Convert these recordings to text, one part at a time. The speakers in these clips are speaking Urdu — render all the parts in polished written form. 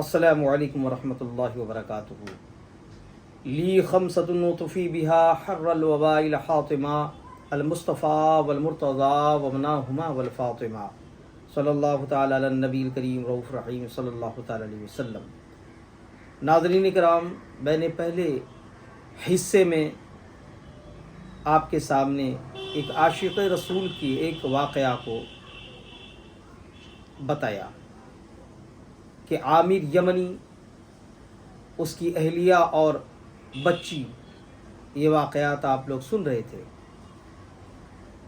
السلام علیکم ورحمۃ اللہ وبرکاتہ. لی خمسۃ نطفی بہا حر الوباء الحاطمہ المصطفیٰ والمرتضیٰ ومناہما والفاطمہ صلی اللہ تعالی علی النبی الکریم رؤوف رحیم صلی اللہ تعالی علیہ وسلم. ناظرین کرام، میں نے پہلے حصے میں آپ کے سامنے ایک عاشق رسول کی ایک واقعہ کو بتایا کہ عامر یمنی، اس کی اہلیہ اور بچی، یہ واقعات آپ لوگ سن رہے تھے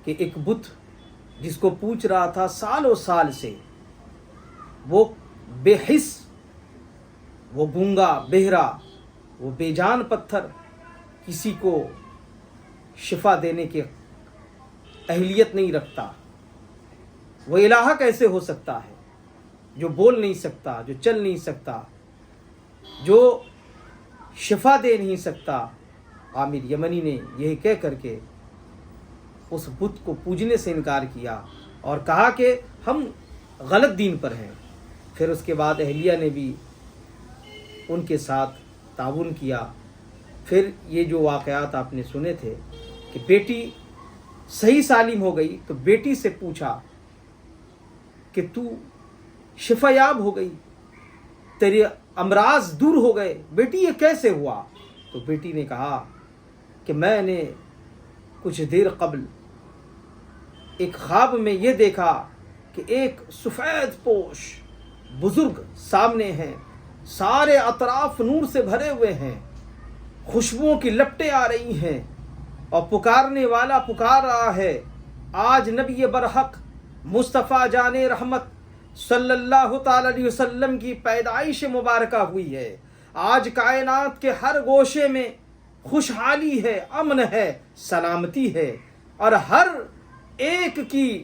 کہ ایک بت جس کو پوچھ رہا تھا سالوں سال سے، وہ بے حس، وہ گونگا بہرا، وہ بے جان پتھر، کسی کو شفا دینے کی اہلیت نہیں رکھتا. وہ الہ کیسے ہو سکتا ہے جو بول نہیں سکتا، جو چل نہیں سکتا، جو شفا دے نہیں سکتا؟ عامر یمنی نے یہ کہہ کر کے اس بت کو پوجنے سے انکار کیا اور کہا کہ ہم غلط دین پر ہیں. پھر اس کے بعد اہلیہ نے بھی ان کے ساتھ تعاون کیا. پھر یہ جو واقعات آپ نے سنے تھے کہ بیٹی صحیح سالم ہو گئی تو بیٹی سے پوچھا کہ تو شفا یاب ہو گئی، تیرے امراض دور ہو گئے، بیٹی یہ کیسے ہوا؟ تو بیٹی نے کہا کہ میں نے کچھ دیر قبل ایک خواب میں یہ دیکھا کہ ایک سفید پوش بزرگ سامنے ہیں، سارے اطراف نور سے بھرے ہوئے ہیں، خوشبوؤں کی لپٹیں آ رہی ہیں اور پکارنے والا پکار رہا ہے، آج نبی برحق مصطفیٰ جان رحمت صلی اللہ تعالی علیہ وسلم کی پیدائش مبارکہ ہوئی ہے. آج کائنات کے ہر گوشے میں خوشحالی ہے، امن ہے، سلامتی ہے، اور ہر ایک کی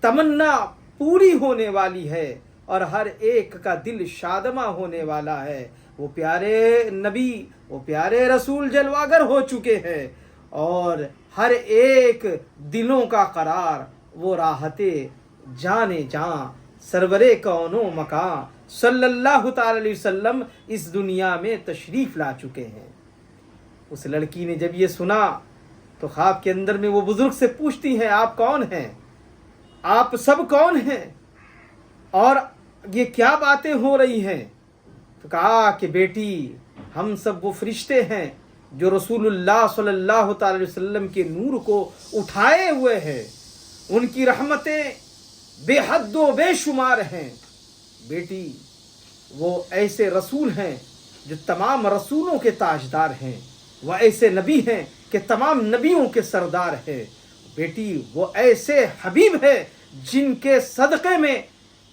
تمنا پوری ہونے والی ہے اور ہر ایک کا دل شادماں ہونے والا ہے. وہ پیارے نبی، وہ پیارے رسول جلواگر ہو چکے ہیں اور ہر ایک دلوں کا قرار وہ راحت جانے جاں سرور کون و مکان صلی اللہ تعالی علیہ وسلم اس دنیا میں تشریف لا چکے ہیں. اس لڑکی نے جب یہ سنا تو خواب کے اندر میں وہ بزرگ سے پوچھتی ہیں، آپ کون ہیں؟ آپ سب کون ہیں؟ اور یہ کیا باتیں ہو رہی ہیں؟ تو کہا کہ بیٹی، ہم سب وہ فرشتے ہیں جو رسول اللہ صلی اللہ تعالی علیہ وسلم کے نور کو اٹھائے ہوئے ہیں. ان کی رحمتیں بے حد و بے شمار ہیں. بیٹی، وہ ایسے رسول ہیں جو تمام رسولوں کے تاجدار ہیں، وہ ایسے نبی ہیں کہ تمام نبیوں کے سردار ہیں. بیٹی، وہ ایسے حبیب ہیں جن کے صدقے میں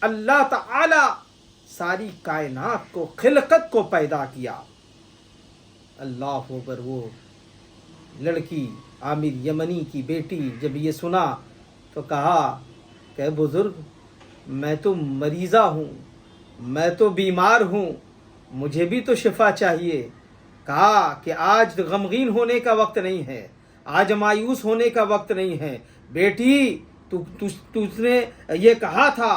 اللہ تعالی ساری کائنات کو، خلقت کو پیدا کیا. اللہ اکبر. وہ لڑکی عامر یمنی کی بیٹی جب یہ سنا تو کہا کہ بزرگ، میں تو مریضہ ہوں، میں تو بیمار ہوں، مجھے بھی تو شفا چاہیے. کہا کہ آج غمگین ہونے کا وقت نہیں ہے، آج مایوس ہونے کا وقت نہیں ہے. بیٹی، تُس نے یہ کہا تھا،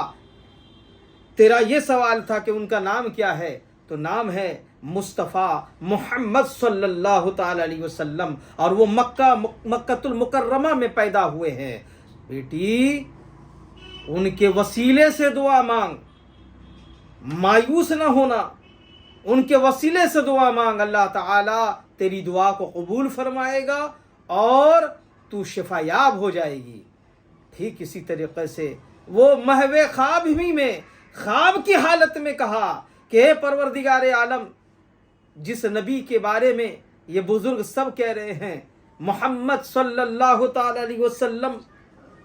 تیرا یہ سوال تھا کہ ان کا نام کیا ہے، تو نام ہے مصطفیٰ محمد صلی اللہ تعالی علیہ وسلم، اور وہ مکہ المکرمہ میں پیدا ہوئے ہیں. بیٹی، ان کے وسیلے سے دعا مانگ، مایوس نہ ہونا، ان کے وسیلے سے دعا مانگ، اللہ تعالی تیری دعا کو قبول فرمائے گا اور تو شفا یاب ہو جائے گی. ٹھیک اسی طریقے سے وہ محو خواب ہی میں، خواب کی حالت میں کہا کہ اے پروردگار عالم، جس نبی کے بارے میں یہ بزرگ سب کہہ رہے ہیں، محمد صلی اللہ تعالی علیہ وسلم،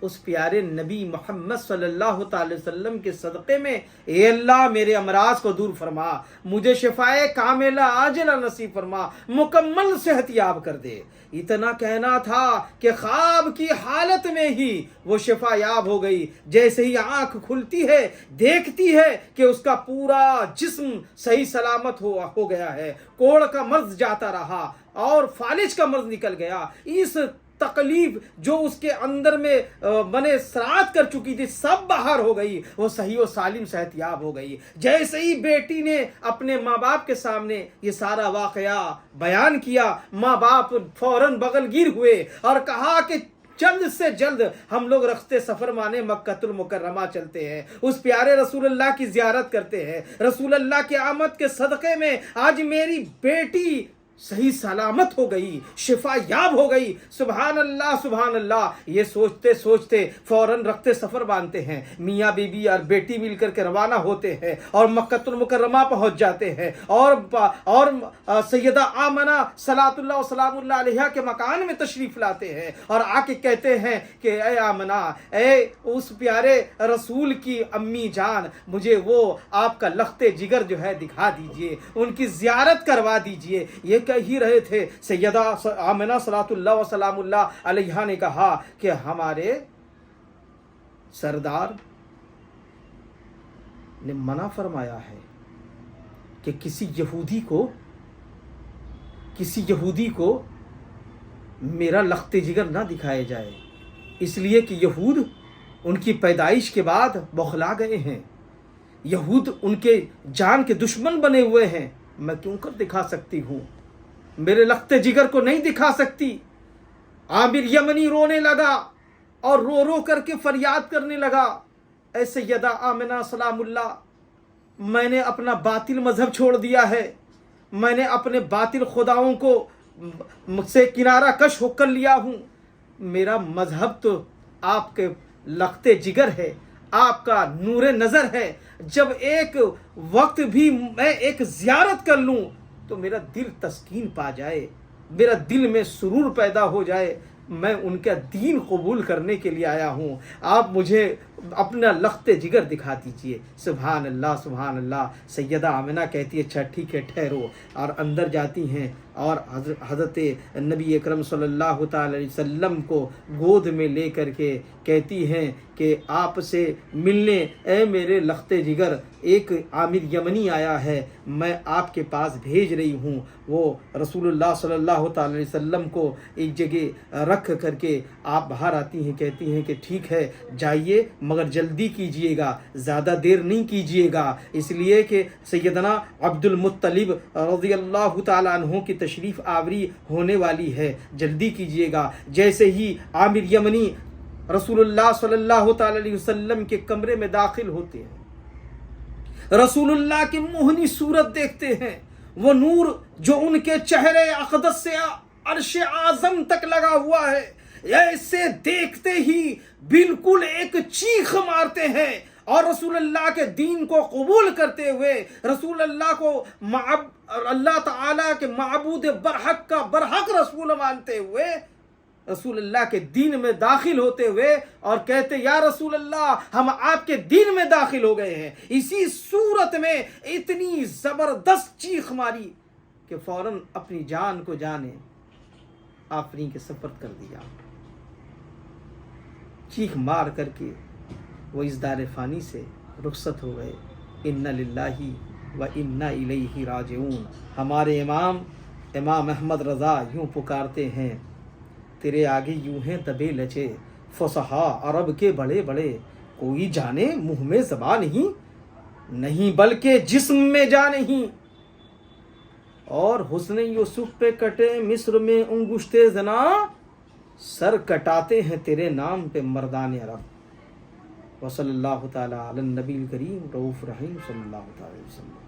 اس پیارے نبی محمد صلی اللہ تعالی وسلم کے صدقے میں اے اللہ میرے امراض کو دور فرما، مجھے شفائے کاملہ عاجلہ نصیب فرما، مکمل صحت یاب کر دے. اتنا کہنا تھا کہ خواب کی حالت میں ہی وہ شفا یاب ہو گئی. جیسے ہی آنکھ کھلتی ہے دیکھتی ہے کہ اس کا پورا جسم صحیح سلامت ہو گیا ہے. کوڑ کا مرض جاتا رہا اور فالج کا مرض نکل گیا. اس تکلیف جو اس کے اندر میں بنے سرات کر چکی تھی سب باہر ہو گئی، وہ صحیح و سالم صحت یاب ہو گئی۔ جیسے ہی بیٹی نے اپنے ماں باپ کے سامنے یہ سارا واقعہ بیان کیا، ماں باپ فوراً بغل گیر ہوئے اور کہا کہ جلد سے جلد ہم لوگ رخت سفر مانے مکہ المکرمہ چلتے ہیں، اس پیارے رسول اللہ کی زیارت کرتے ہیں۔ رسول اللہ کی آمد کے صدقے میں آج میری بیٹی صحیح سلامت ہو گئی، شفا یاب ہو گئی۔ سبحان اللہ سبحان اللہ، یہ سوچتے سوچتے فوراً رخت سفر باندھتے ہیں، میاں بیوی اور بیٹی مل کر کے روانہ ہوتے ہیں اور مکہ المکرمہ پہنچ جاتے ہیں، اور سیدہ آمنہ صلوات اللہ وسلام اللہ علیہا کے مکان میں تشریف لاتے ہیں اور آ کے کہتے ہیں کہ اے آمنہ، اے اس پیارے رسول کی امی جان، مجھے وہ آپ کا لخت جگر جو ہے دکھا دیجئے، ان کی زیارت کروا دیجئے۔ یہ کہہ ہی رہے تھے، سیدہ آمنہ صلوات اللہ وسلام اللہ علیہا نے کہا کہ ہمارے سردار نے منع فرمایا ہے کہ کسی یہودی کو میرا لخت جگر نہ دکھائے جائے، اس لیے کہ یہود ان کی پیدائش کے بعد بوخلا گئے ہیں، یہود ان کے جان کے دشمن بنے ہوئے ہیں، میں کیوں کر دکھا سکتی ہوں، میرے لخت جگر کو نہیں دکھا سکتی۔ عامر یمنی رونے لگا اور رو رو کر کے فریاد کرنے لگا، اے سیدہ آمنہ سلام اللہ، میں نے اپنا باطل مذہب چھوڑ دیا ہے، میں نے اپنے باطل خداؤں کو مجھ سے کنارہ کش ہو کر لیا ہوں، میرا مذہب تو آپ کے لخت جگر ہے، آپ کا نور نظر ہے، جب ایک وقت بھی میں ایک زیارت کر لوں تو میرا دل تسکین پا جائے، میرا دل میں سرور پیدا ہو جائے، میں ان کا دین قبول کرنے کے لیے آیا ہوں، آپ مجھے اپنا لخت جگر دکھا دیجئے۔ سبحان اللہ سبحان اللہ۔ سیدہ آمنہ کہتی ہے اچھا ٹھیک ہے ٹھہرو، اور اندر جاتی ہیں اور حضرت نبی اکرم صلی اللہ تعالی علیہ وسلم کو گود میں لے کر کے کہتی ہیں کہ آپ سے ملنے اے میرے لخت جگر ایک عامر یمنی آیا ہے، میں آپ کے پاس بھیج رہی ہوں۔ وہ رسول اللہ صلی اللہ تعالی علیہ وسلم کو ایک جگہ رکھ کر کے آپ باہر آتی ہیں، کہتی ہیں کہ ٹھیک ہے جائیے مگر جلدی کیجئے گا، زیادہ دیر نہیں کیجئے گا، اس لیے کہ سیدنا عبد المطلب رضی اللہ تعالیٰ عنہ کی تشریف آوری ہونے والی ہے، جلدی کیجئے گا۔ جیسے ہی عامر یمنی رسول اللہ صلی اللہ تعالی علیہ وسلم کے کمرے میں داخل ہوتے ہیں، رسول اللہ کی موہنی صورت دیکھتے ہیں، وہ نور جو ان کے چہرے اقدس سے عرش اعظم تک لگا ہوا ہے، ایسے دیکھتے ہی بالکل ایک چیخ مارتے ہیں اور رسول اللہ کے دین کو قبول کرتے ہوئے، رسول اللہ کو اللہ تعالیٰ کے معبود برحق کا برحق رسول مانتے ہوئے رسول اللہ کے دین میں داخل ہوتے ہوئے اور کہتے یا رسول اللہ ہم آپ کے دین میں داخل ہو گئے ہیں۔ اسی صورت میں اتنی زبردست چیخ ماری کہ فوراً اپنی جان کو جانے آفرین کے سپرد کر دیا۔ چیخ مار کر کے وہ اس دار فانی سے رخصت ہو گئے۔ انا للہ و انا الیہ راجعون۔ ہمارے امام احمد رضا یوں پکارتے ہیں، تیرے آگے یوں ہیں دبے لچے فصحا عرب کے بڑے بڑے، کوئی جانے منہ میں زبان نہیں بلکہ جسم میں جا نہیں، اور حسن یوسف پہ کٹے مصر میں انگشتے زنا، سر کٹاتے ہیں تیرے نام پہ مردان عرب۔ وصلی اللہ تعالی علی النبی الکریم رؤوف رحیم صلی اللہ تعالی وسلم۔